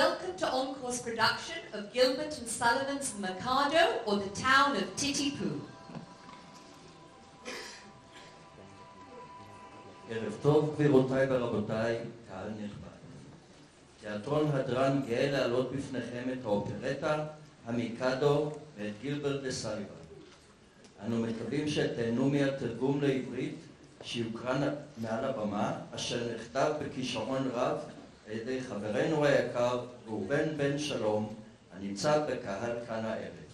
Welcome to Encore's production of Gilbert and Sullivan's Mikado, or the Town of Pitti-Pooh. ערב טוב, גבירותיי ורבותיי, קהל נכבד. תיאטרון הדרן גאה להעלות בפניכם את האופרטה, המיקדו ואת גילברט וסליבן. אנו מקווים שתהנו מהתרגום לעברית שיוקרן מעל הבמה, אשר נכתב בכישרון רב על ידי חברנו היקר ראובן בן שלום, הנמצא בקהל כאן הערב.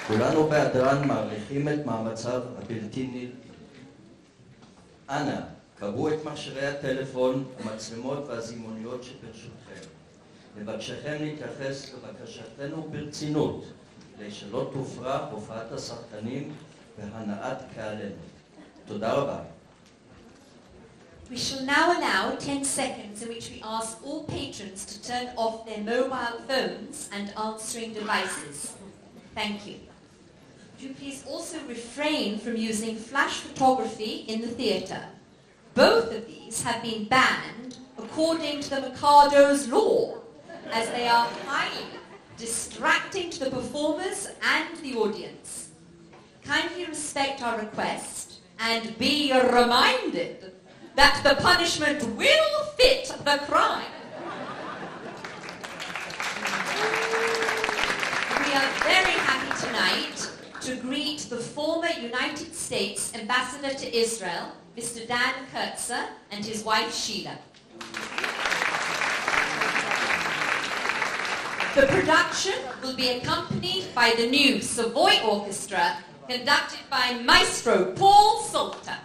כולנו בהדרן מעריכים את מאמציו הבלתי נלאים. אנא, קבעו את מכשירי הטלפון, המצלמות והזימוניות שברשותכם. לבקשכם להתייחס לבקשתנו ברצינות, כדי שלא תופרע הופעת השחקנים והנאת קהלנו. תודה רבה. We shall now allow 10 seconds in which we ask all patrons to turn off their mobile phones and answering devices. Thank you. Would you please also refrain from using flash photography in the theatre? Both of these have been banned according to the Mikado's law, as they are highly distracting to the performers and the audience. Kindly respect our request and be reminded that the punishment will fit the crime. We are very happy tonight to greet the former United States Ambassador to Israel, Mr. Dan Kurtzer, and his wife Sheila. The production will be accompanied by the new Savoy Orchestra, conducted by Maestro Paul Salter.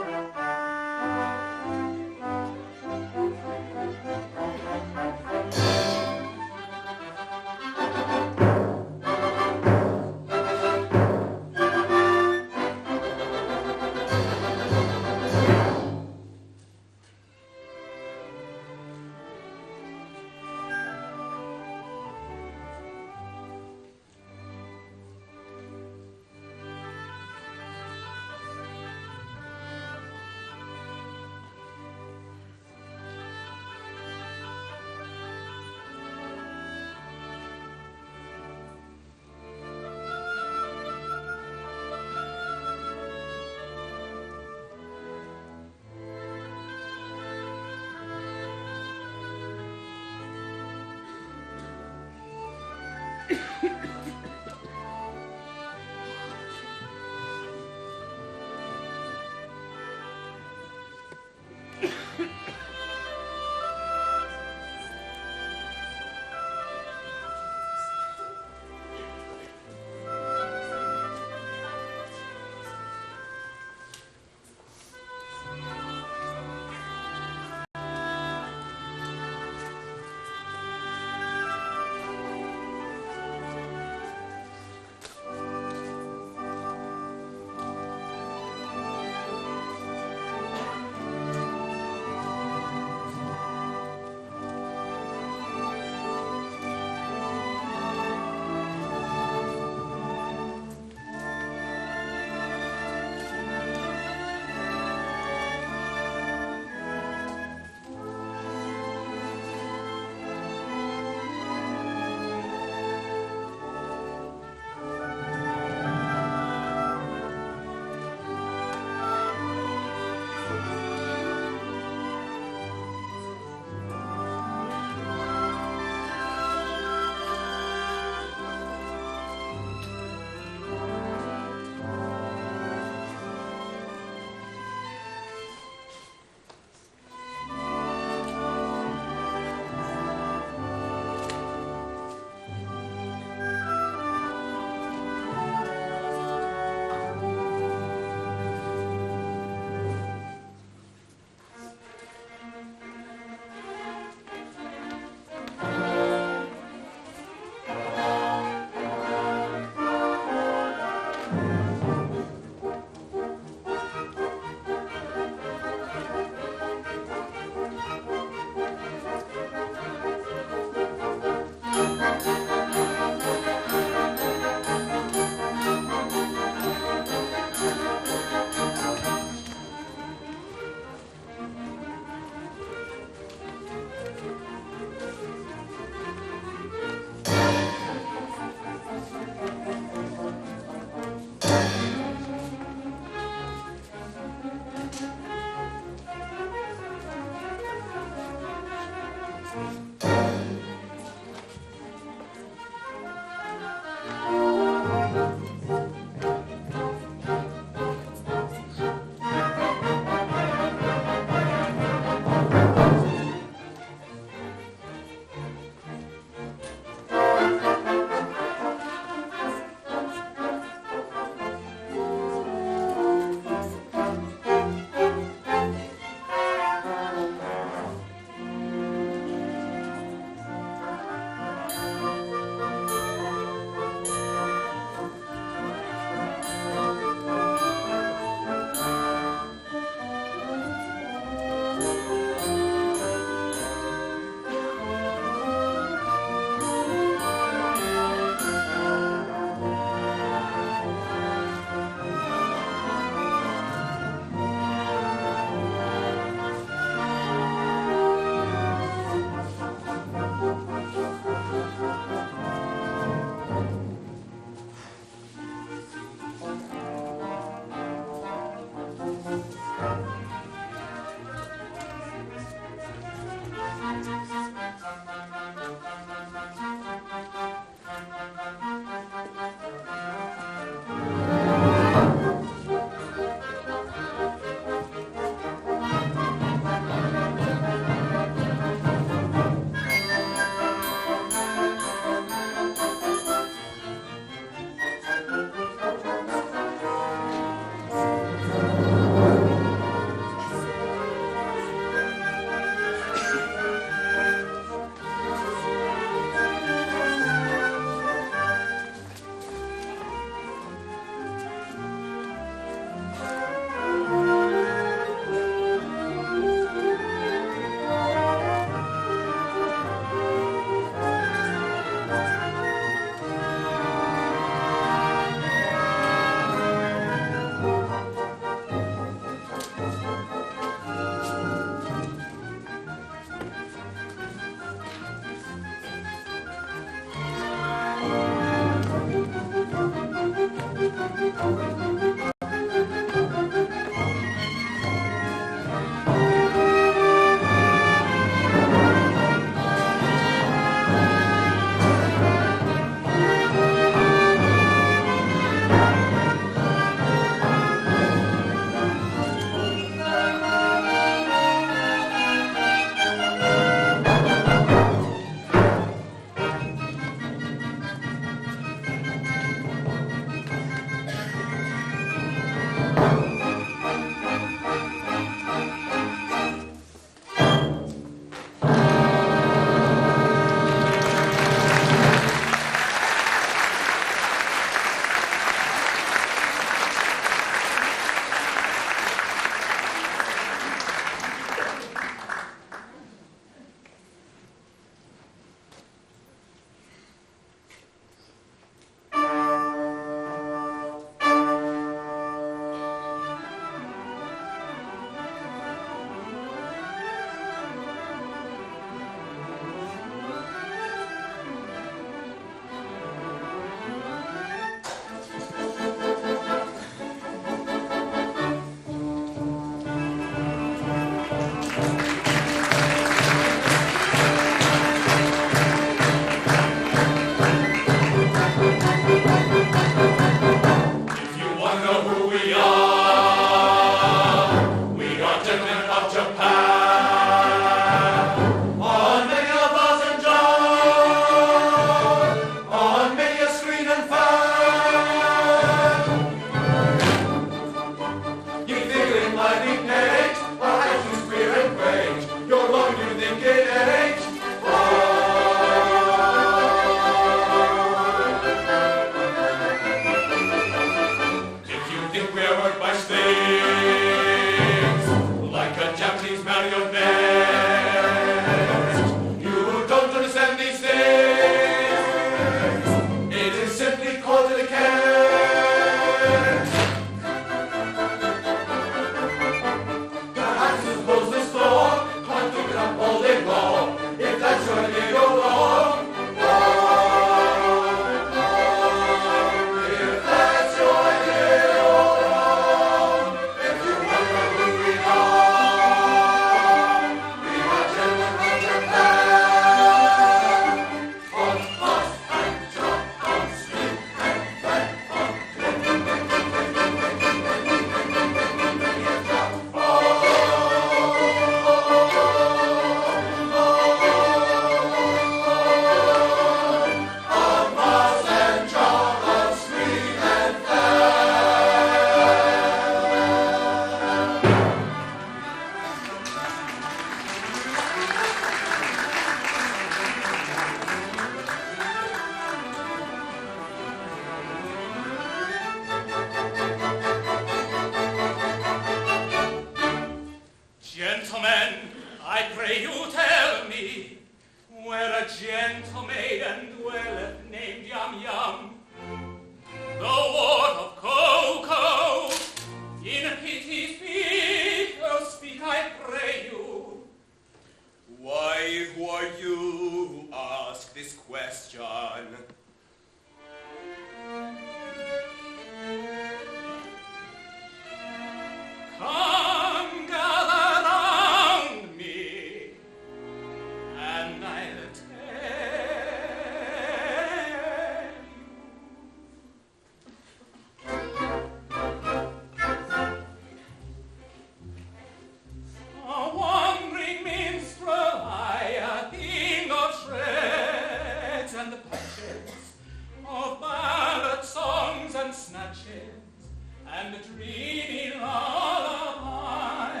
and a dreamy lullaby.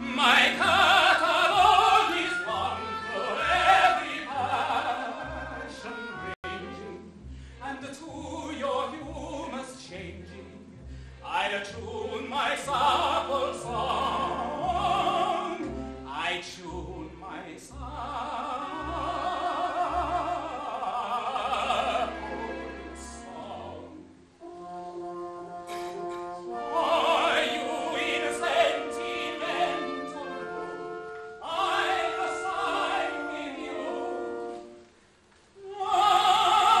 My catalogue is one for every passion ranging, and to your humors changing, I attune my supple song. I tune my supple song. For you in sentimental mood, I assign with you. Oh,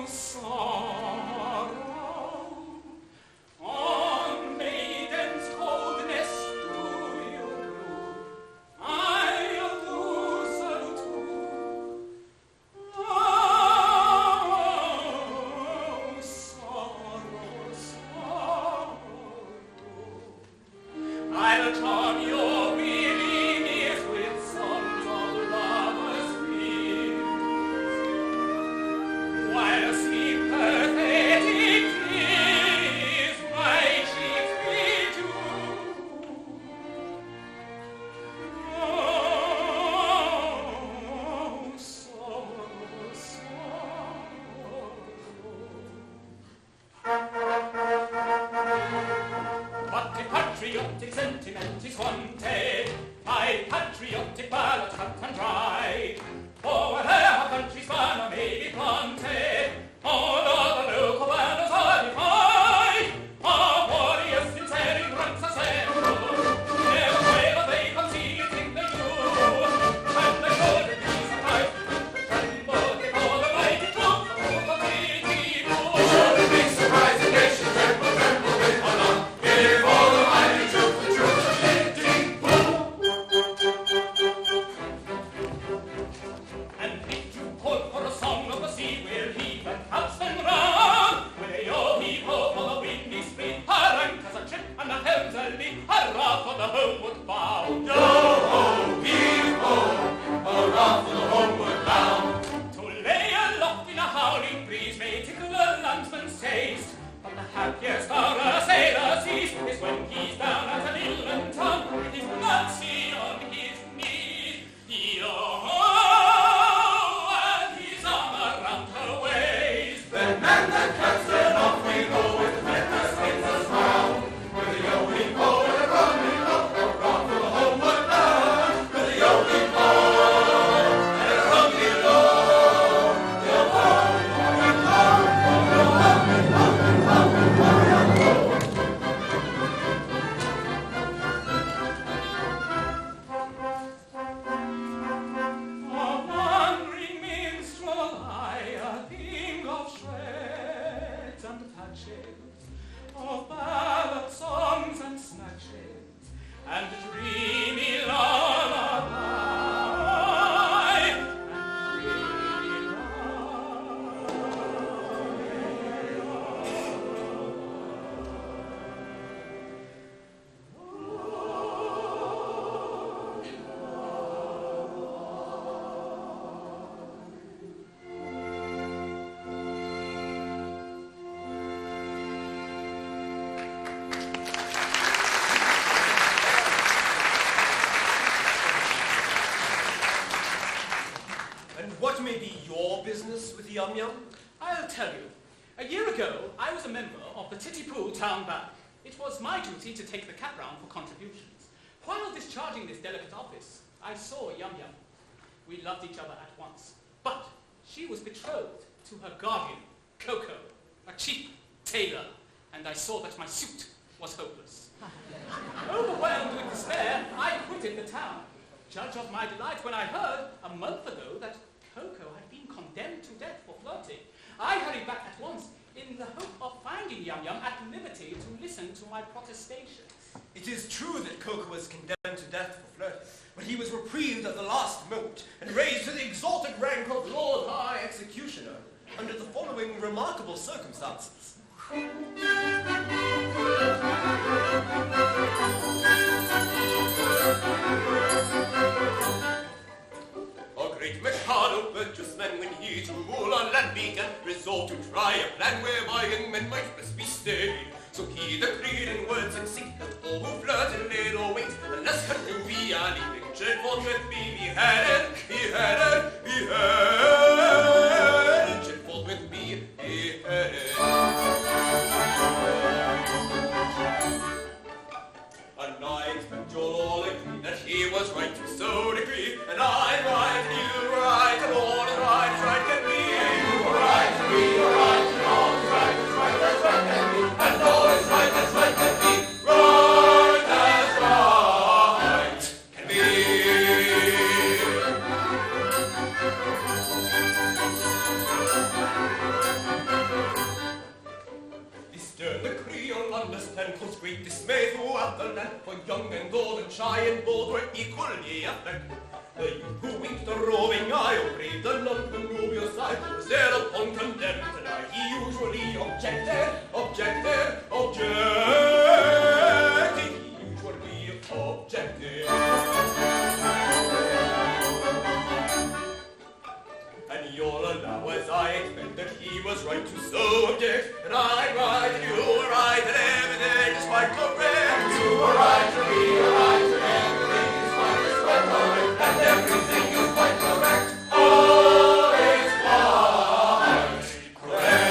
sorrow, on maiden's coldness do you brood. I'll do so too. Oh, sorrow, sorrow. I'll charm your weariness with songs of lovers' fears, while sweet pathetic tears my cheeks bedew. Oh, sorrow, sorrow. But the patriotic sentiment is wanted, my patriotic ballad cut and dry. For whatever country's banner may be planted, all other local banners are defied. Our warriors in tearing ranks assemble, never waver they conceal think they do. And they shouldn't be surprised to tremble before the mighty troops of Pitti-Sing. Shouldn't be surprised if they should tremble with honor before the mighty troops of Pitti-Sing. And if you call for a song of the sea, we'll heave and house and run. With a yo-heave-ho for the windy street, harangue as a ship and a helm's a lee, hurrah for the homeward bound. Yo-ho-heave-ho, hurrah for the homeward bound. To lay aloft in a howling breeze may tickle a landsman's taste, but the happiest hour a sailor sees is when he's down at an inland town with his Nazi on his knees. Yo-ho, and his arm around her waist. Then man that captain off we go with the men that spins us round. With a yo-heave-ho and a rummy-ho, hurrah for the homeward bound. With a yo-heave-ho and a rummy-ho, yo-ho, yo-ho, a wandering minstrel, I think of shreds and patches, of ballad songs and snatches, and dreamy lullaby, and dreamy And what may be your business with the Yum-Yum? I'll tell you. A year ago, I was a member of the Pitti-Poo town band. It was my duty to take the cap round for contributions. While discharging this delicate office, I saw Yum-Yum. We loved each other at once. But she was betrothed to her guardian, Coco, a cheap tailor, and I saw that my suit was hopeless. Overwhelmed with despair, I quitted the town. Judge of my delight when I heard, a month ago, that Coco had been condemned to death for flirting. I hurried back at once in the hope of finding Yum-Yum at liberty to listen to my protestations. It is true that Coco was condemned to death for flirting, but he was reprieved at the last moment and raised to the exalted rank of Lord High Executioner under the following remarkable circumstances. A great Mikado virtuous man when he to war full on land beat and resolved to try a plan whereby young men might best be stayed. So he decreed in words succinct that all who flirted laid or wait, unless Kanubi leaving dreadful should be beheaded, beheaded, beheaded, dreadful with me, beheaded. A night when Joel all agreed that he was right to so decree, and I'm right, and you were right, and all is right as right can be. You were right, and we were right, and all is right as right can be. And all is right as right can be. Right as right can be. This stern decree you'll understand caused great dismay throughout the land, for young and old and shy and bold were equally affected. The youth who winked the roving eye, or braved the non-connubial side, was thereupon condemned to die. He usually objected, objected, objected. He usually objected. And you'll allow, as I expect, that he was right to so object. And I'm right, and you were right, and everything is quite correct. You were right, and we were right, and everything is quite correct. And everything is quite correct. All is quite correct.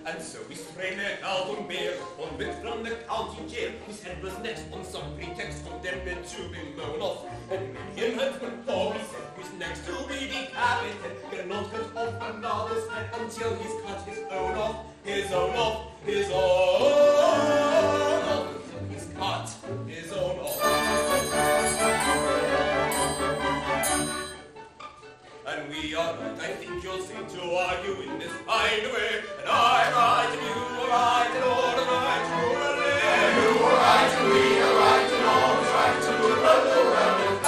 And so we strained it out on bail, convict from the county jail, whose head was next on some pretext condemned to be blown off. And made him headsman for he said, who's next to be decapitated, cannot cut off another's head until he's cut his own off, his own off, his own off, until he's cut his own off. And we are right, I think you'll seem to argue in this fine way. And I'm right, and you are right, and all is right, truly. And you are right, and we are right, and all is right, truly.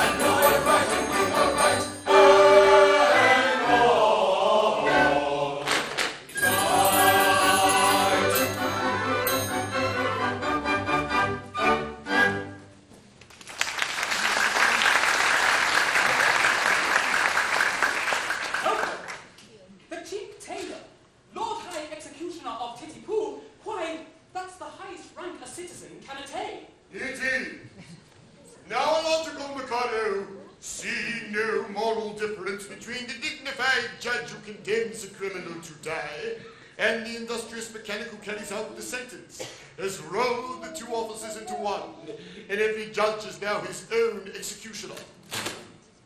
And you are right, and we are right, and all is The chief tailor, Lord High Executioner of Pitti-Poo, why, that's the highest rank a citizen can attain. It is. Now, logical Mikado, see no moral difference between the dignified judge who condemns a criminal to die and the industrious mechanic who carries out the sentence, has rolled the two officers into one, and every judge is now his own executioner.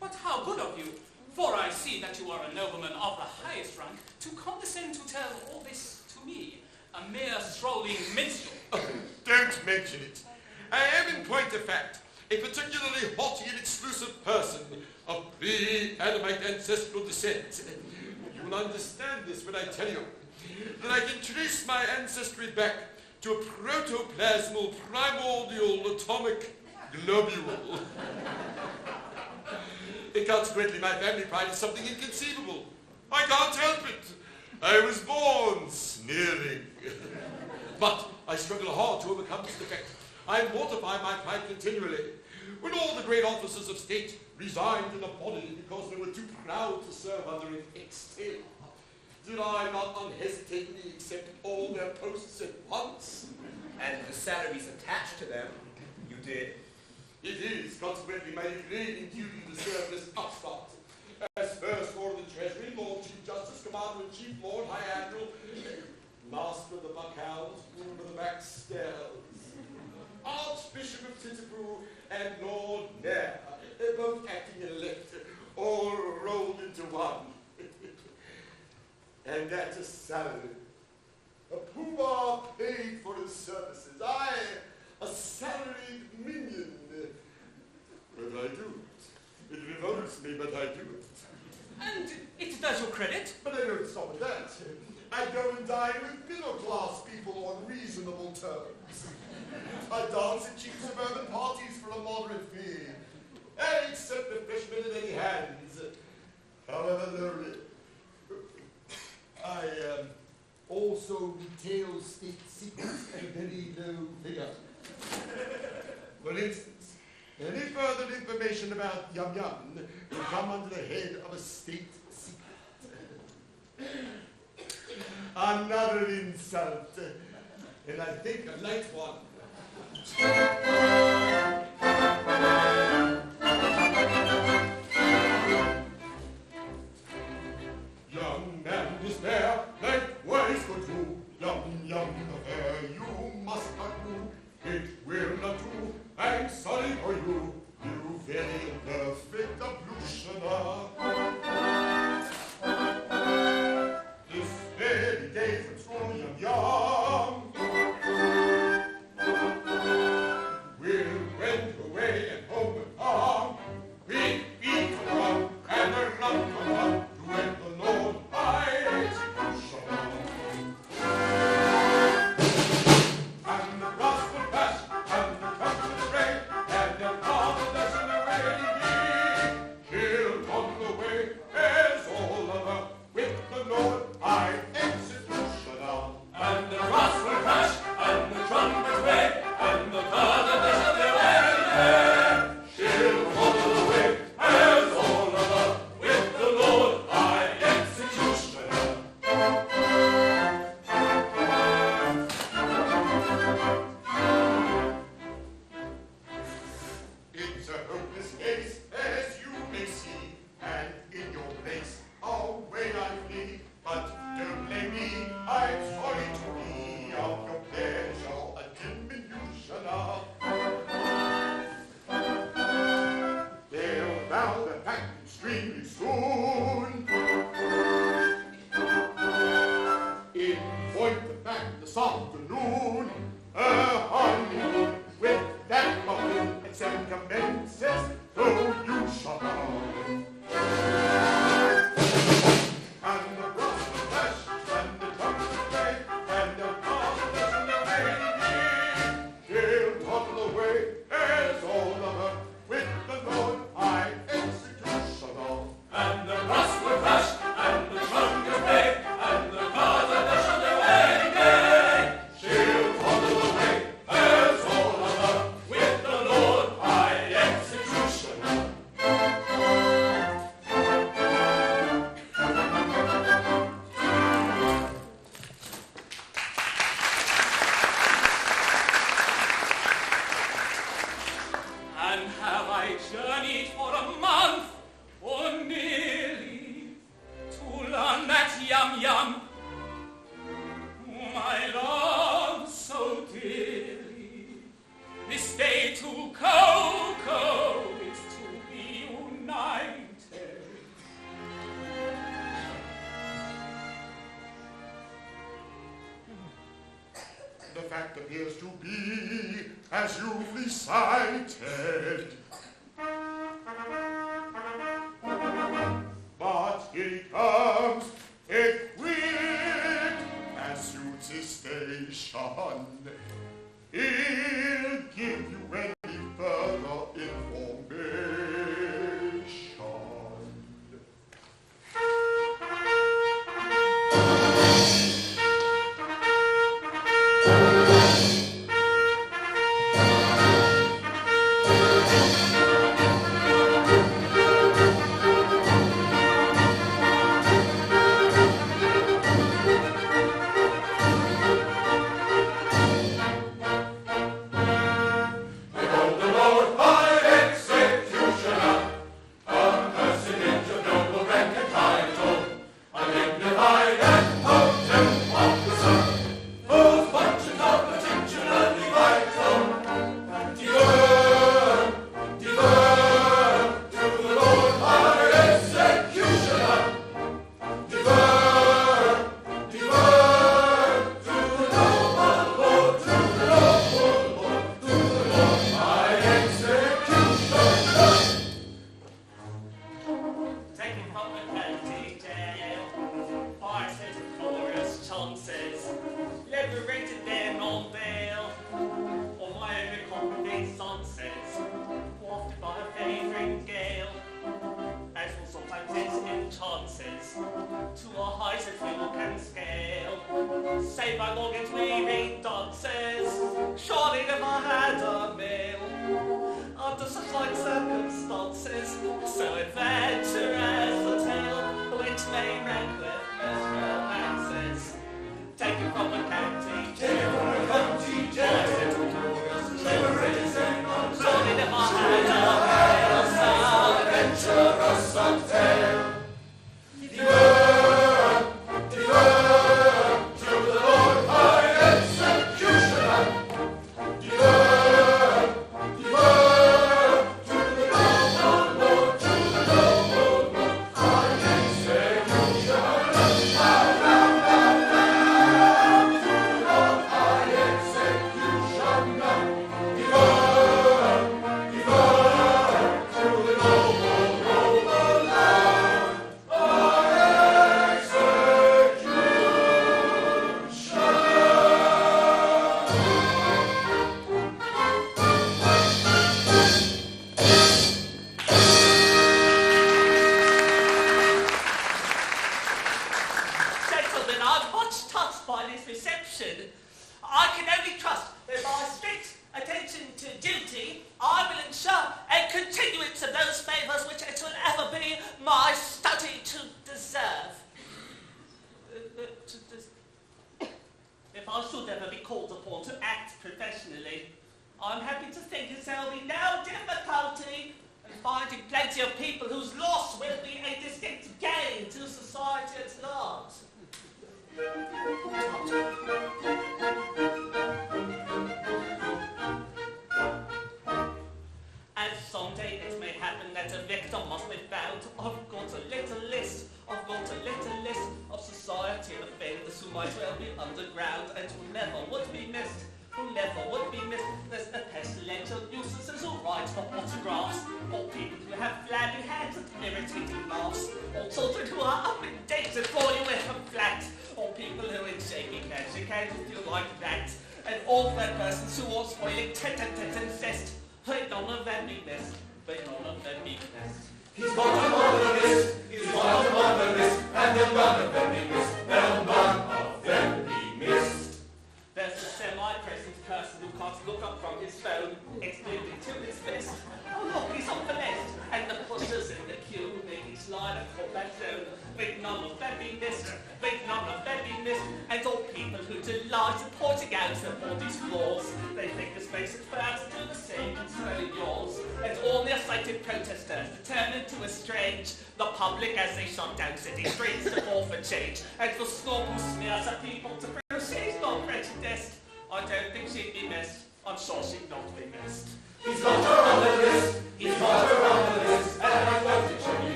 But how good of you, for I see that you are a nobleman of the highest rank, to condescend to tell all this to me, a mere strolling minstrel. Don't mention it. I am, in point of fact, a particularly haughty and exclusive person of pre-Adamite ancestral descent. You will understand this when I tell you that I can trace my ancestry back to a protoplasmal primordial atomic globule. Consequently, my family pride is something inconceivable. I can't help it. I was born sneering. But I struggle hard to overcome this defect. I mortify my pride continually. When all the great officers of state resigned in a body because they were too proud to serve under an ex-tailor, did I not unhesitatingly accept all their posts at once? And the salaries attached to them, you did. It is, consequently, my degrading duty to serve this upstart. As First Lord of the Treasury, Lord Chief Justice, Commander-in-Chief, Lord High Admiral, Master of the Buckhounds, Groom of the Backstairs, Archbishop of Pitti-Poo, and Lord Mayor, both acting elect, all rolled into one. And that's a salary. A Pooh-Bah paid for his services. I, a salaried minion. But I do it. It revolts me, but I do it. And it does you credit. But I don't stop at that. I go and dine with middle-class people on reasonable terms. I dance at cheap suburban parties for a moderate fee. And accept the freshmen in any hands, however lowly. I also retail state secrets at a very low figure. For instance, Any further information about Yum Yum will come under the head of a state secret. Another insult, and I think a light one. Young man despair, likewise for you. Yum Yum affair you must not do. It will not do. I'm sorry for you. You very perfect ablutioner. This very day from school, Yum Yum will went away and home with arm. Big feet from rum and a rum from rum to wed the Lord by executioner. And the brass will bash and the trumpet will ring and the marvelous in the rain she'll tumble away as all of her with the Lord by executioner. And the brass will crash and the trumpet ring and the marvelous in the rain She'll tumble away as all of her with the Lord by executioner. It's a hopeless case, as you may see, and in your place, away I flee. But don't blame me, I'm sorry to be of your pleasure a diminutioner. They'll round the pack extremely soon. In point of fact, this afternoon, a honeymoon with that buffoon at St. Commences, though you shall know. And the brass will flash, and the trumpet will play, and the marvelous in the rain she'll tumble away as all of her with the Lord High Executioner. And the brass will crash and the trumpet will play and the marvelous in the rain She'll tumble away as all of her with the Lord by executioner. And have I journeyed for a month or nearly to learn that Yum Yum, whom I love so dearly, this day to Coco is to be united. The fact appears to be as you've recited. But here he comes, equipped as suits his station. He'll give you any further information. Say by Morgan's weaving dances, surely never had a meal. After such like circumstances, so adventurous a tale, which may rank with most romances. Taken from a county, boys little chorus, memories and loaded in my hand, so adventurous a tale.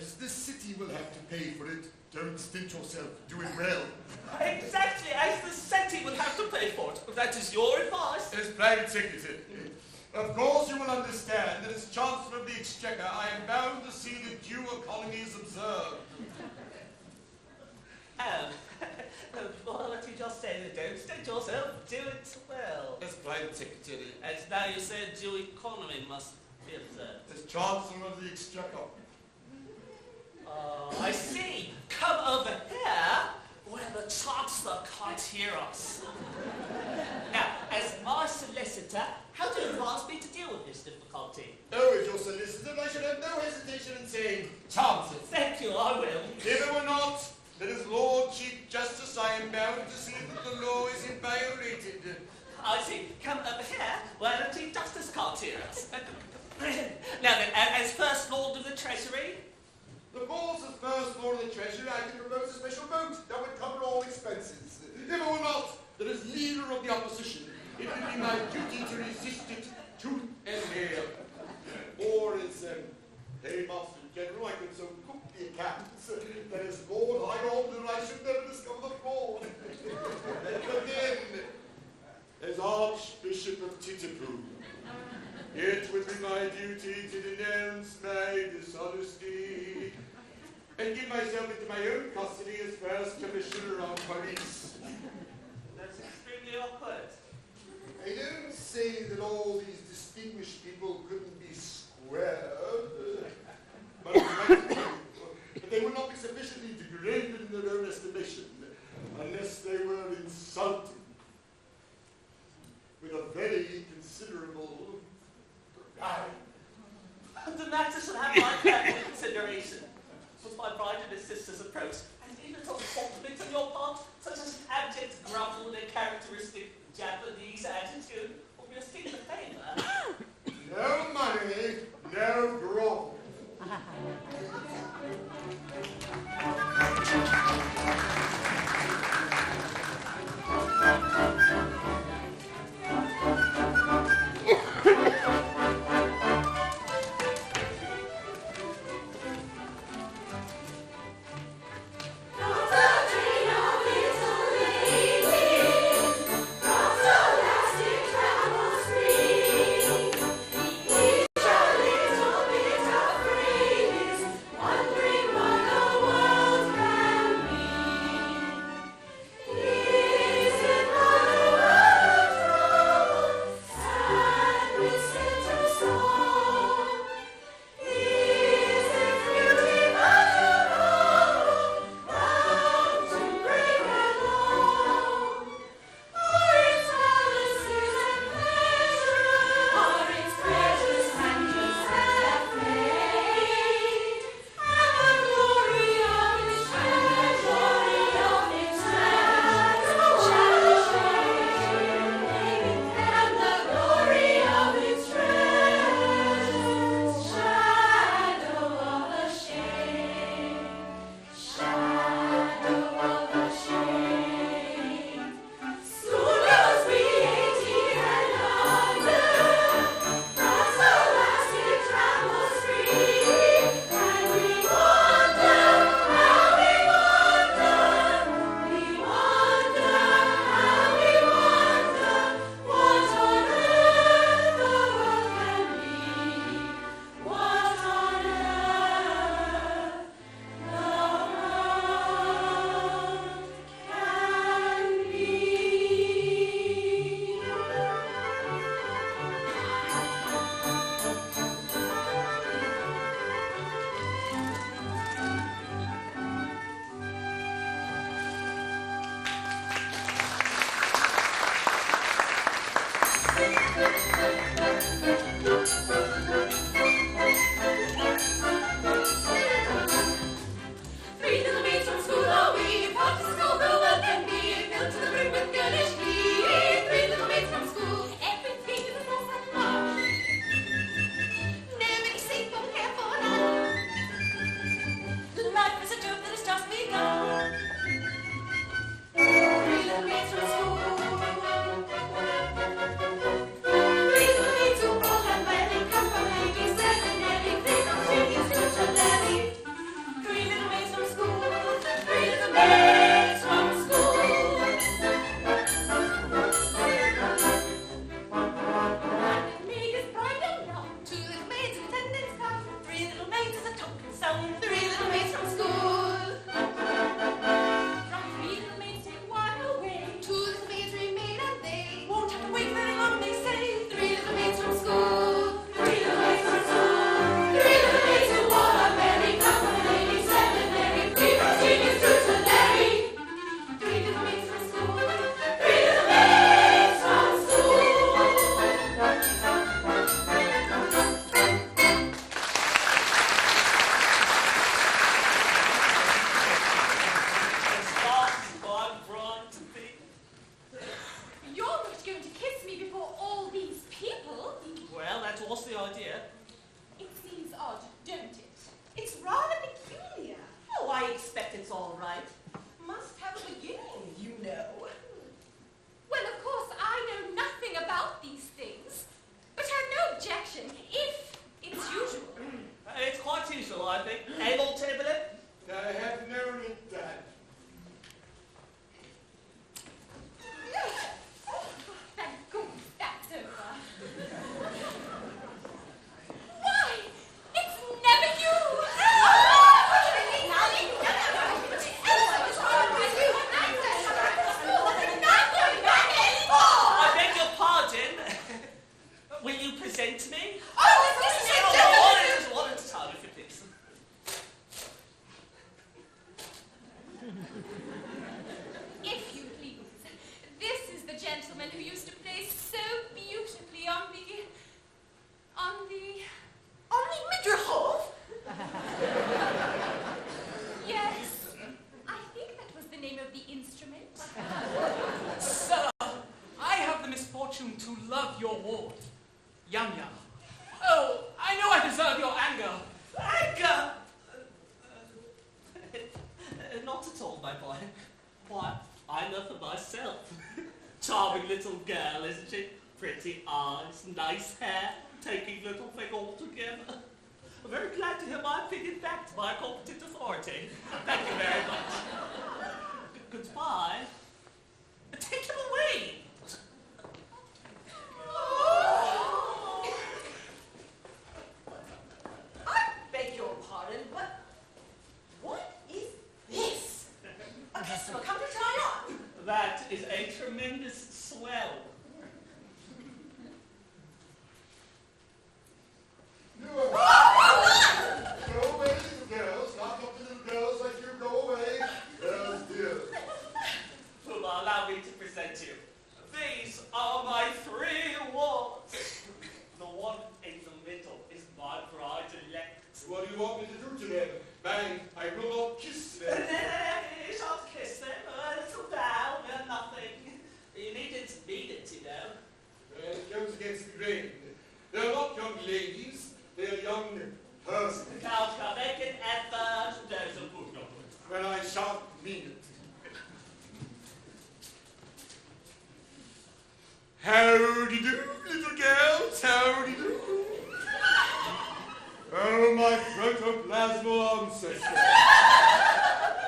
As the city will have to pay for it, don't stint yourself. Do it well. Exactly, as the city will have to pay for it. That is your advice. As private secretary, of course you will understand that as Chancellor of the Exchequer, I am bound to see that due economy is observed. What you just said, don't state yourself, do it well. As Prime Secretary, As now you said, due economy must be observed. as Chancellor of the Exchequer. I see. Come over here where the Chancellor can't hear us. Now, as my solicitor, how do you advise me to deal with this difficulty? Oh, as your solicitor, I should have no hesitation in saying, Chancellor. Thank you, I will. If it were not that as Lord Chief Justice I am bound to see that the law is violated. I see. Come over here where the Chief Justice can't hear us. Now then, as First Lord of the Treasury, The boss as First Lord of the Treasury, I can propose a special vote that would cover all expenses. If it were not that as leader of the opposition, it would be my duty to resist it tooth and nail. Or as Paymaster General, I could so cook the accounts that as Lord High Alderman I should never discover the fraud. But then, as Archbishop of Pitti-Sing, it would be my duty to denounce my dishonesty and give myself into my own custody as First Commissioner of Police. that's extremely awkward. I don't say that all these distinguished people couldn't be squared, but they would not be sufficiently degraded in their own estimation unless they were insulted with a very considerable The matter should have my careful consideration. This was my bride and his sister's approach, and even a compliment on your part, such as an abject grumble and a characteristic Japanese attitude, will be esteemed a favour. no money, no grovel. what's the idea? It seems odd, don't it? It's rather peculiar. Oh, I expect it's all right. Must have a beginning, you know. Well, of course, I know nothing about these things, but have no objection if it's usual. It's quite usual, I think. Able to table it? I have known it, Dad. Thank goodness that's over. Why, it's never you! I beg your pardon. Will you present me? One at a time, if you please. If you please, this is the gentleman who used to play so beautifully on the Middelhof? Yes, I think that was the name of the instrument. Sir, I have the misfortune to love your ward, Yum Yum. Oh, I know I deserve your anger. Anger! Not at all, my boy. Why, I love her myself. Charming little girl, isn't she? Pretty eyes, nice hair, taking little thing all together. I'm very glad to hear my opinion backed by a competent authority. Thank you very much. Goodbye. Take him away. I beg your pardon, but what is this? A customer come to try on? That is a tremendous swell. Go away, little girls. Knock up the little girls like you. Go away. Girls, dear. Pooh-Bah, allow me to present you. These are my 3 awards. The one in the middle is my bride-elect. What do you want me to do to them? Bang, I will not kiss them. You shan't kiss them. A little bow, nothing. You needn't mean it, you know. It goes against the grain. They're not young ladies. They're young persons. Come, make an effort. There's a book. Well, I shan't mean it. Howdy do, little girls, howdy do. Oh, my protoplasmal ancestor.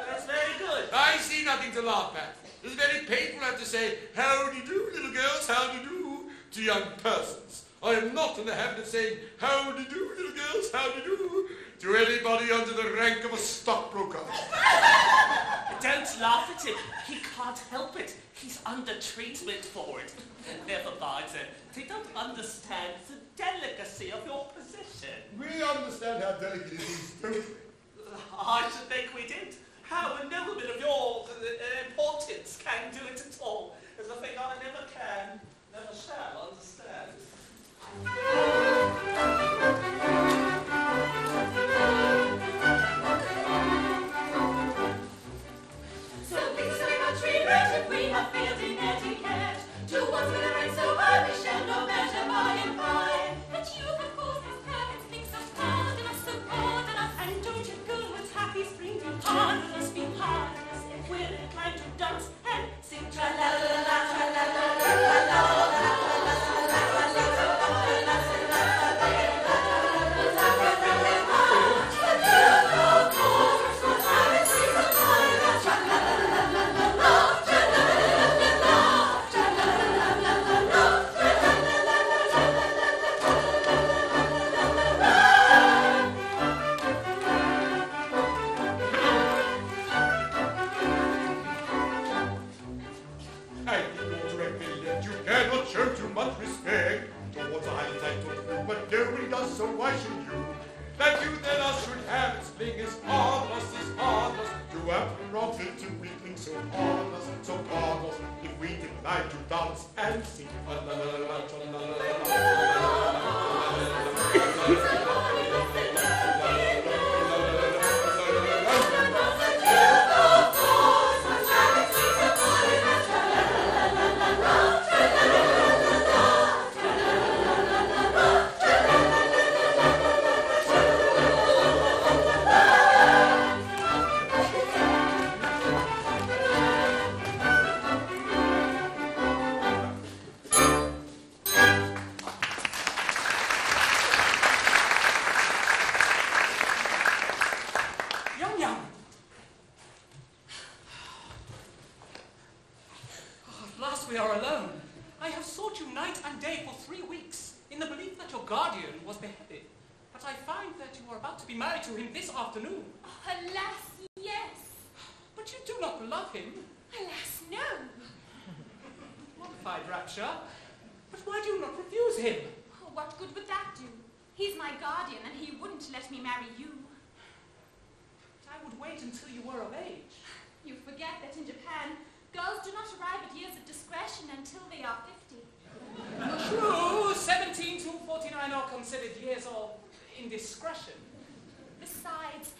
That's very good. I see nothing to laugh at. It's very painful to have to say, howdy do, little girls, howdy do, to young persons. I am not in the habit of saying, howdy do, little girls, howdy do, to anybody under the rank of a stockbroker. Don't laugh at him. He can't help it. He's under treatment for it. Never mind, sir. They don't understand the delicacy of your position. We understand how delicate it is, don't we? I should think we did. How a nobleman of your importance can do it at all is a thing I never can, never shall understand. So please say much regret if we have failed in etiquette. To ones with a rank so high, we shall know better by and by. But you have caused these perfect things so pardon us, and don't you go with happy spring to pardon us, be pardonous if we're inclined to dance and sing tra-la-la-la, tra-la-la-la-la-la-la. So why should you? That you then us should have its fling is harmless, to have rotten to weakling so harmless, if we decline to dance and sing. guardian was beheaded, but I find that you are about to be married to him this afternoon. Oh, alas, yes. But you do not love him. Alas, no. Modified rapture. But why do you not refuse him? Oh, what good would that do? He's my guardian, and he wouldn't let me marry you. I would wait until you were of age. You forget that in Japan, girls do not arrive at years of discretion until they are 50. True, 17 to 49 are considered years of indiscretion. Besides,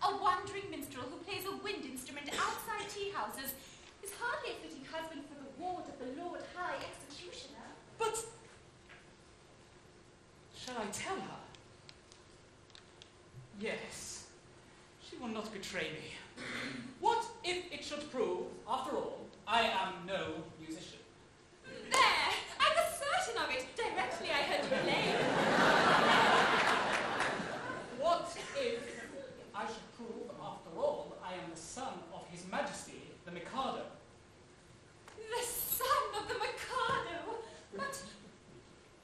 a wandering minstrel who plays a wind instrument outside tea houses is hardly a fitting husband for the ward of the Lord High Executioner. But shall I tell her? Yes, she will not betray me. What if it should prove, after all, I am no musician? There! I was certain of it directly I heard you play. What if I should prove, after all, I am the son of His Majesty, the Mikado? The son of the Mikado? But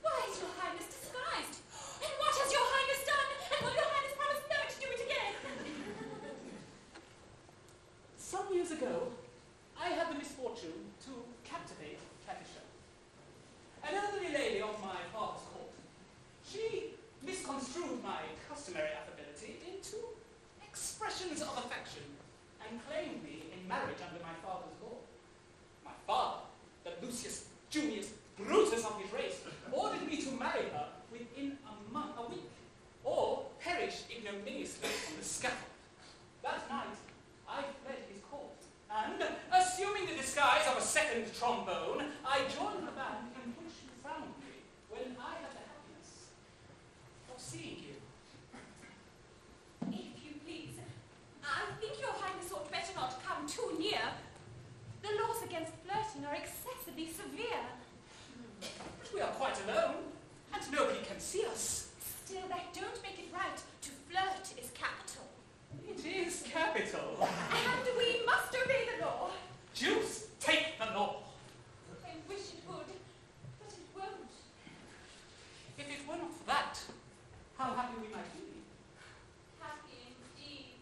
why is your Highness disguised? And what has your Highness done? And will your Highness promise never to do it again? Some years ago, I had the misfortune to captivate Katisha, an elderly lady of my father's court. She misconstrued my customary affability into expressions of affection and claimed me in marriage under my father's law. My father, the Lucius Junius Brutus of his race, ordered me to marry her within a week, or perish ignominiously on the scaffold. That night, I fled his court, and, assuming the disguise of a second trombone, I joined the band in which you found me when I had the happiness of seeing you. If you please, I think your Highness ought better not come too near. The laws against flirting are excessively severe. But we are quite alone, and nobody can see us. Still, that don't make it right. To flirt is capital. It is capital. And we must obey the law. Juice, take the law. I wish it would, but it won't. If it were not for that, how happy we might be. Happy indeed.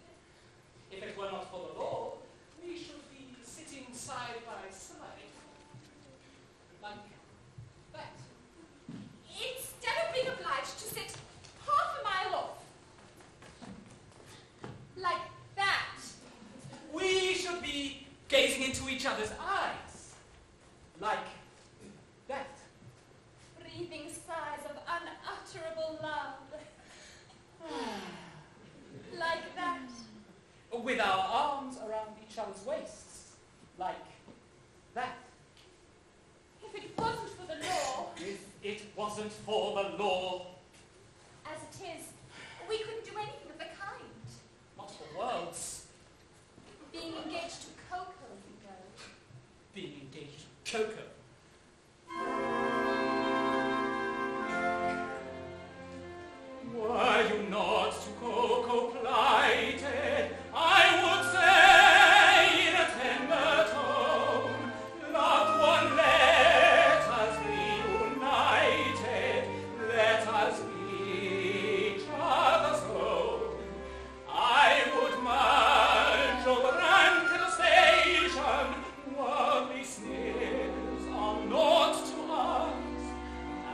If it were not for the law, we should be sitting side by side. Like that. Instead of being obliged to sit half a mile off. Like that. We should be gazing into each other's eyes. Like that. Breathing sighs of unutterable love. Like that. With our arms around each other's waists. Like that. If it wasn't for the law, If it wasn't for the law, as it is, we couldn't do anything of the kind. not for worlds, Being engaged to Coco, you know. being engaged to Coco. Were you not to Coco plighted, I would say in a tender tone, loved one, let us be united, let us be each other's own. I would merge your rank and station, worldly sneers are naught to us,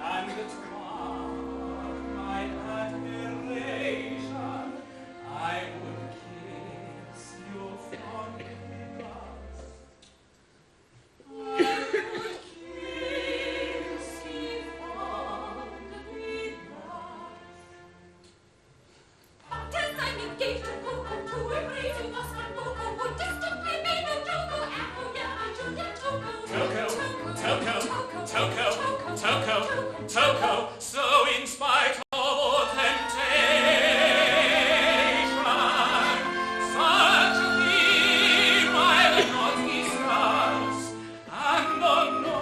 and to mark my admiration, I would kiss you fondly thus. I would kiss you fondly thus. But as I'm engaged to Coco, to embrace you must not Coco would distinctly make no Coco, Aviella, Judy, Toko, so in spite of all temptation, such a theme I'll not discuss, and on no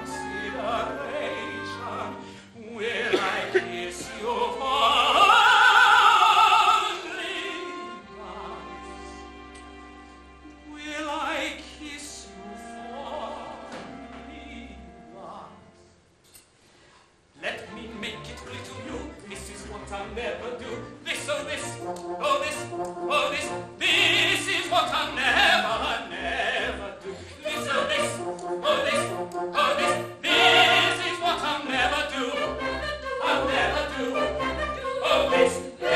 consideration will I kiss you fondly thus. Will I kiss you fondly thus? Let me make I'll never do. This, oh this, oh this, oh this. This is what I'll never, never do. This, oh this, oh this, oh this. This is what I'll never do. I'll never do. Oh this, this.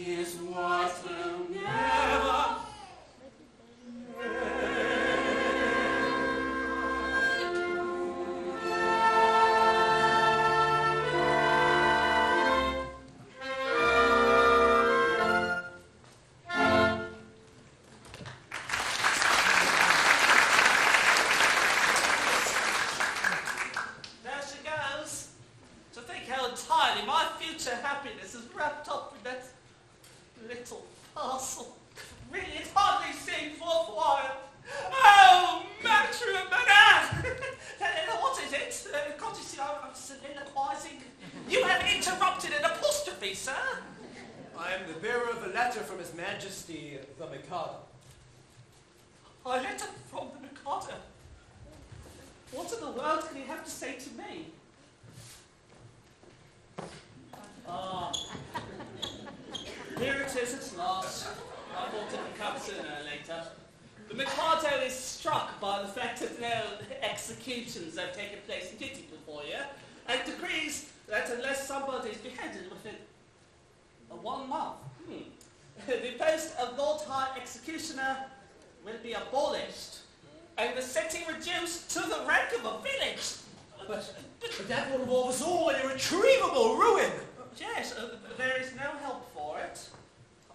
Is what will never. There she goes. To think how entirely my future happiness is wrapped up in that little parcel. Really, it hardly seems worthwhile. Oh, matrimony! What is it? Can't you see I'm soliloquizing? You have interrupted an apostrophe, sir. I am the bearer of a letter from His Majesty the Mikado. A letter from the Mikado. What in the world can he have to say to me? Ah, here it is at last. I thought it would come sooner or later. The Mikado is struck by the fact that no executions have taken place in Pitti-Sing for you, and decrees that unless somebody is beheaded within 1 month, the post of Lord High Executioner will be abolished, and the city reduced to the rank of a village. But that would involve us all in irretrievable ruin. Yes, there is no help for it.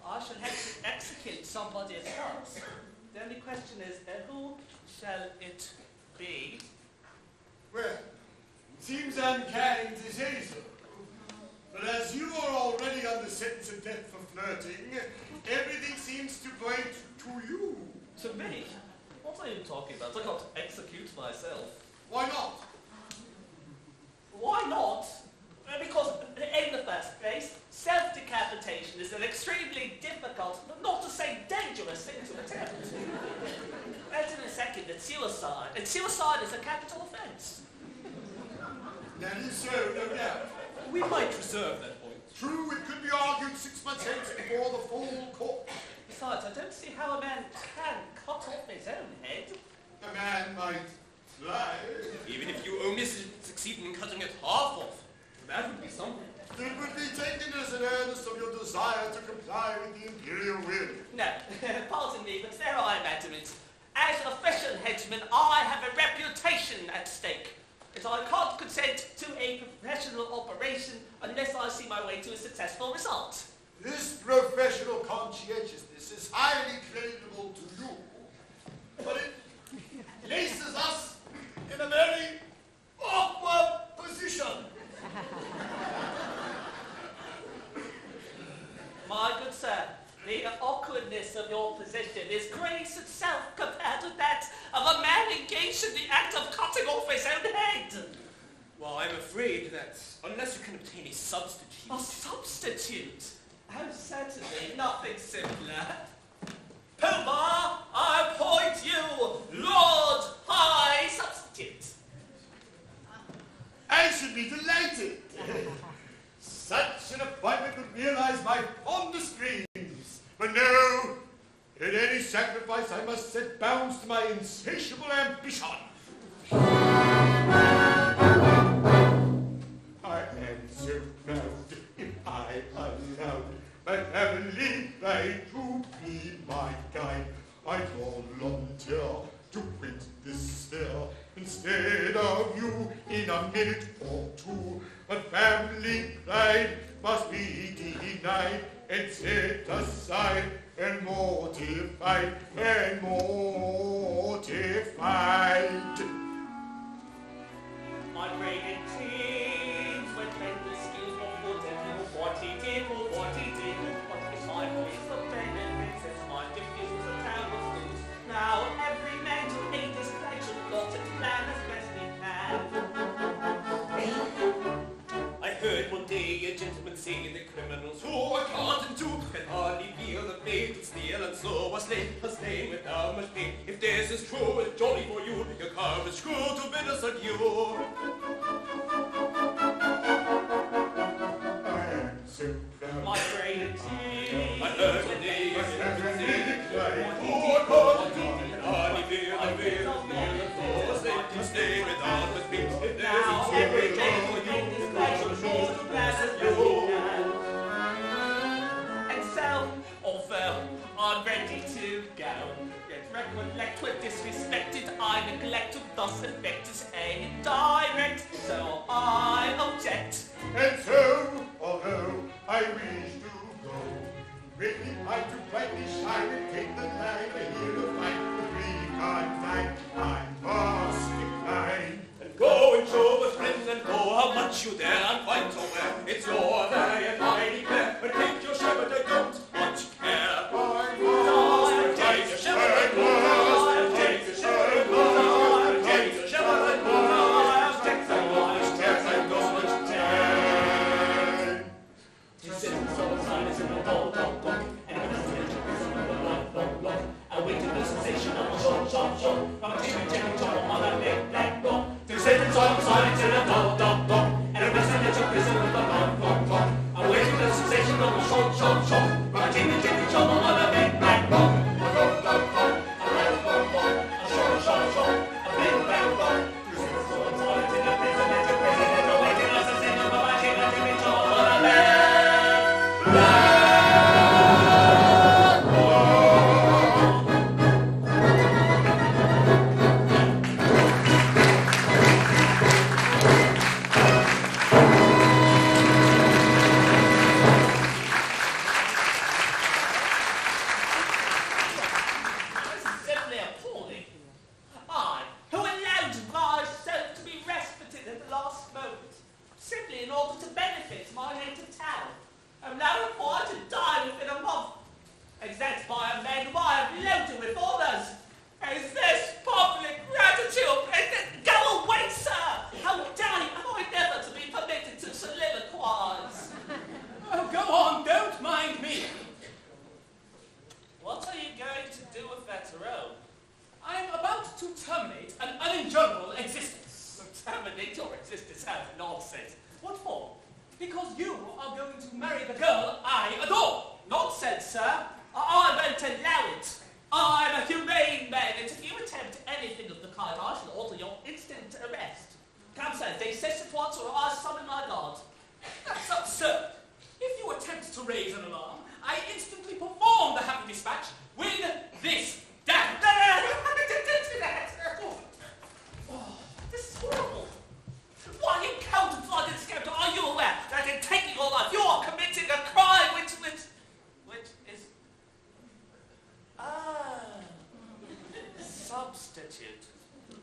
I shall have to execute somebody at once. The only question is, who shall it be? Well, seems unkind to say so. But as you are already under sentence of death for flirting, everything seems to point to you. To me? What are you talking about? I can't execute myself. Why not? Why not? Because, in the first place, self-decapitation is an extremely difficult, not to say dangerous thing to attempt. And in the second, it's suicide. And suicide is a capital offence. That is so, no doubt. We might reserve that point. True, it could be argued 6 months hence before the full court. Besides, I don't see how a man can cut off his own head. A man might fly. Even if you only succeed in cutting it half off, that would be something. It would be taken as an earnest of your desire to comply with the imperial will. No, pardon me, but there I am adamant. As official headsman, I have a reputation at stake. And I can't consent to a professional operation unless I see my way to a successful result. This professional conscientiousness is highly creditable to you, but it places us in a very awkward position. My good sir, the awkwardness of your position is grace itself compared with that of a man engaged in the act of cutting off his own head. Well, I'm afraid that unless you can obtain a substitute... A substitute? Oh, certainly, nothing simpler. Pooh-Bah, I appoint you Lord High Substitute. I should be delighted. Such an appointment would realize my fondest dreams. But no, in any sacrifice I must set bounds to my insatiable ambition. I am so proud if I allowed my heavenly bride to be my guide. I volunteer to quit this sphere instead of you in a minute or two. But family pride must be denied and set aside and mortified and mortified. My brain in tears when men excuse what he did, what he did. What is my voice of benefits as my diffuse a town of fools. Now every man to aid his pleasure plot and plan as best he can. I heard one day a gentleman say the criminals who are caught and two can hardly feel the fatal steel, and so was slain without much pain. If this is true, it's jolly for you, your car is screwed bid us adieu. I am so proud. My brain and teeth. My earth and knees. Now every day for you is special, she's as glad as you can. And so, although I'm ready to go, yet recollect when disrespected I neglected, thus effect is indirect, so I object. And so, although I wish to go, make me out to brightly shine and take the line, the hero fight, but we can't fight, I must decline. And go and show the friends and go how much you dare. I'm quite aware it's your day and I declare. But take your shepherd, I don't much care. Take your shepherd, I don't. Take your shepherd, I don't. Take your shepherd, I don't. Take the wise cares, I don't much care. Tis in the silence in the dog, dog, dog, and when the nature is in the light, long, long. I waited the sensation of a shot, shot, shot. I'm a timid chop on a big black dog. Tis in the silence in the dog, dog, dog, and a residential prison with a long, long, long. I waited the sensation of a shot, shot, shot. I'm a timid chop on a big black dog. A dog, dog, dog, a rat, dog, dog, a shot, shot, shot, a big black dog. Tis in the silence in the residential prison with a waiting the sensation of a timid chop on a big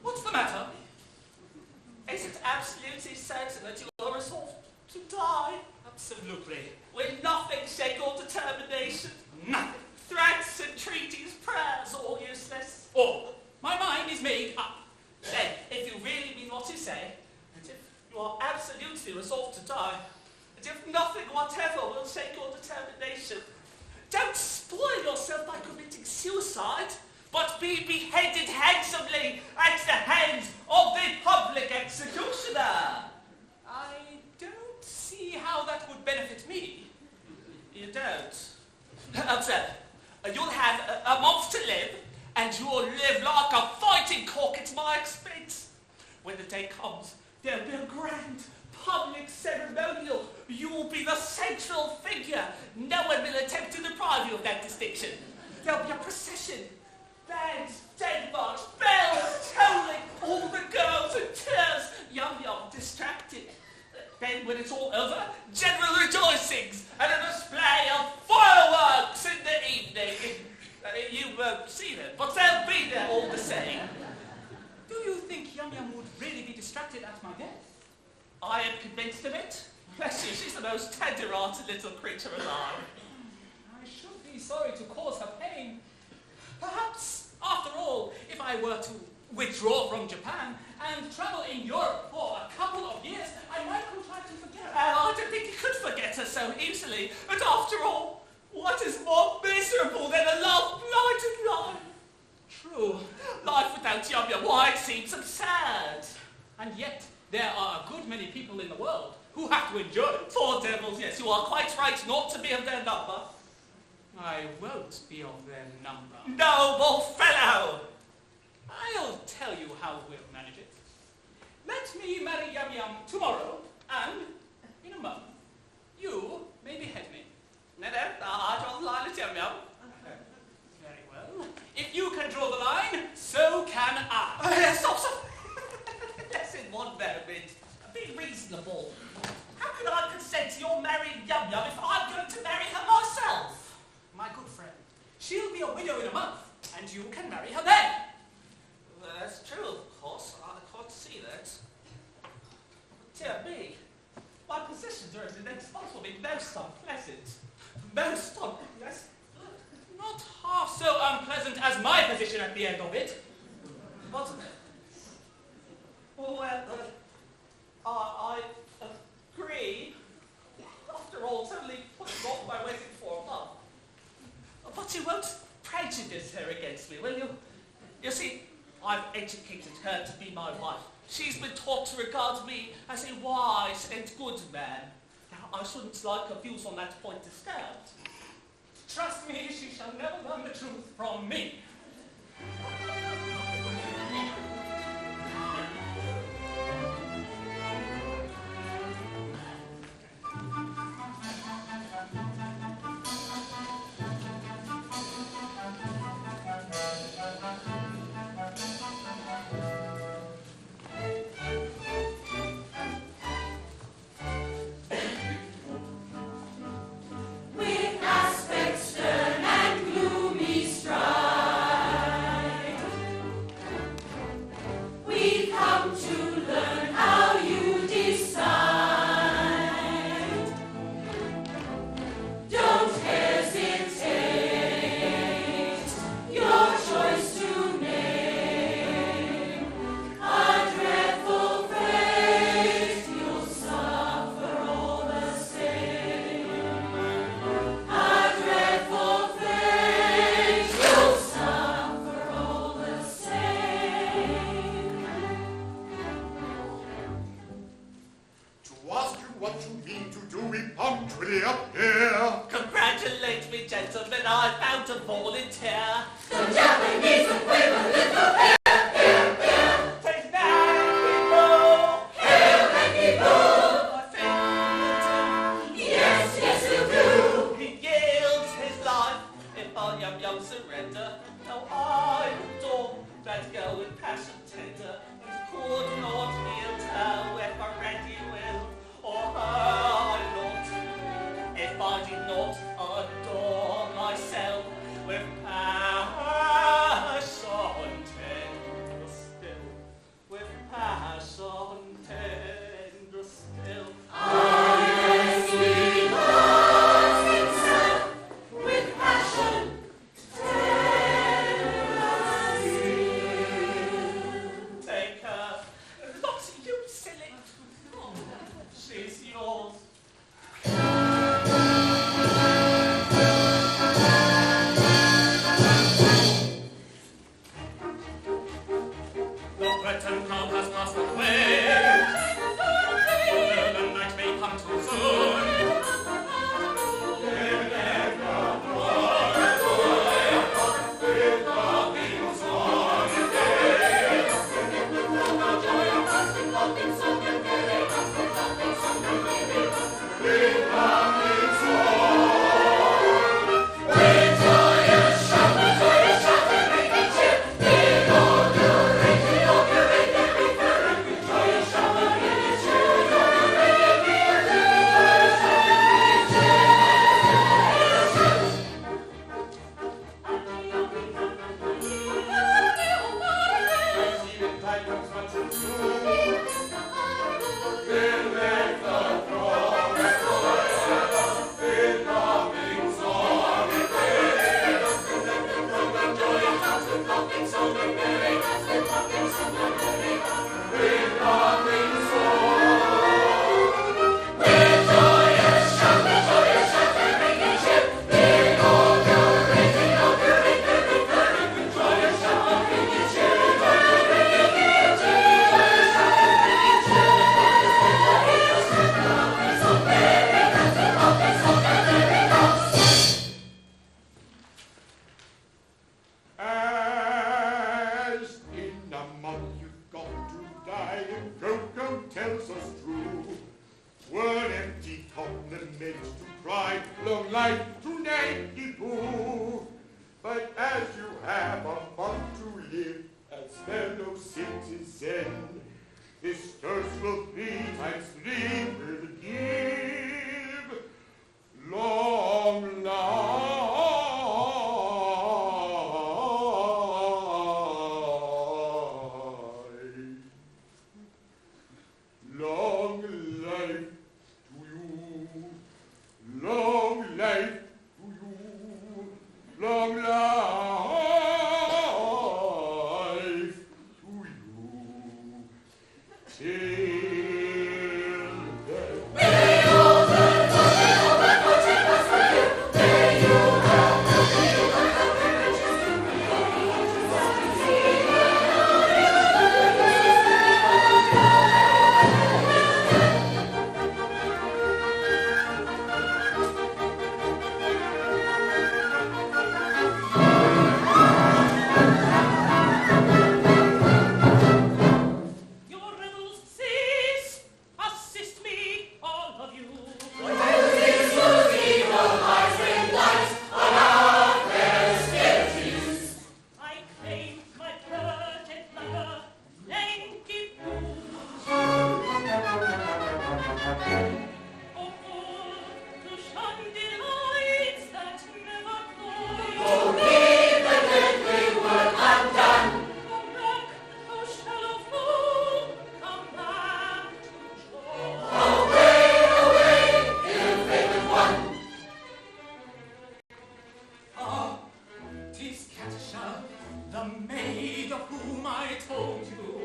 What's the matter? Is it absolutely certain that you are resolved to die? Absolutely. With nothing shake your determination? Nothing. Threats, entreaties, prayers, all useless? All. My mind is made up. Then, if you really mean what you say, and if you are absolutely resolved to die, and if nothing whatever will shake your determination, don't spoil yourself by committing suicide, but be beheaded handsomely at the hands of the public executioner. I don't see how that would benefit me. You don't? Observe, you'll have a month to live, and you'll live like a fighting cock at my expense. When the day comes, there'll be a grand public ceremonial. You will be the central figure. No one will attempt to deprive you of that distinction. There'll be a procession. Bands, dead march, bells, tolling, all the girls in tears, young, distracted. Then when it's all over, general rejoicings and a display of fireworks in the evening. You won't see them, but they'll be there all the same. Do you think Yum Yum would really be distracted at my death? I am convinced of it. Bless you, she's the most tender-hearted little creature alive. I should be sorry to cause her pain. Perhaps, after all, if I were to withdraw from Japan and travel in Europe for a couple of years, I might contrive to forget her. I don't think you could forget her so easily. But after all, what is more miserable than a love-blighted life? True. Life without Yum Yum, why, it seems absurd. And yet, there are a good many people in the world who have to endure it. Poor devils, yes, you are quite right not to be of their number. I won't be of their number. Noble fellow! I'll tell you how we'll manage it. Let me marry Yum Yum tomorrow, and in a month, you may behead me. No, I draw the line at Yum Yum. Very well. If you can draw the line, so can I. Stop. Listen one moment. Be reasonable. How can I consent to your marrying Yum Yum if I'm going to marry her myself? My good friend, she'll be a widow in a month, and you can marry her then. Well, that's true, of course. I can't see that. Dear me, my positions are as next month will be most unpleasant. Most unpleasant. Not half so unpleasant as my position at the end of it. But, well, I agree. After all, it's only putting off by waiting for a month. But you won't prejudice her against me, will you? You see, I've educated her to be my wife. She's been taught to regard me as a wise and good man. Now, I shouldn't like her views on that point disturbed. Trust me, she shall never learn the truth from me. With aspect stern and gloomy stride, we've come to learn how you decide. Don't hesitate, your choice to name. A dreadful fate, you'll suffer all the same. A dreadful fate, you'll suffer all the same. To ask you what you mean to do, we punctually appear. Congratulate me, gentlemen, I found a volunteer. The Japanese equivalent of Take Nanki-Poo! Hail Nanki-Poo! I think Yes, he'll do. he yields his life if our Yum Yum surrender. Now I adore that girl with passion tender, and could not yield her if I ready will, or her I not, if I did not adore myself with passion tender still, with passion tender still. Yes, he loves himself with passion Take her. Not you, silly. She's yours. The threatened calm has passed away. Although the night may come too soon. Joyous sisters will 3 times 3 will give long life. Long life to you. Long life to you. Long life to you. Till Your rebels cease. Assist me, all of you. I claim my project like a Nanki-Poo. Oh, to shun delights that never cloy. Come back, oh shallow fool, come back to joy. Ah, 'tis Katisha, the maid of whom I told you.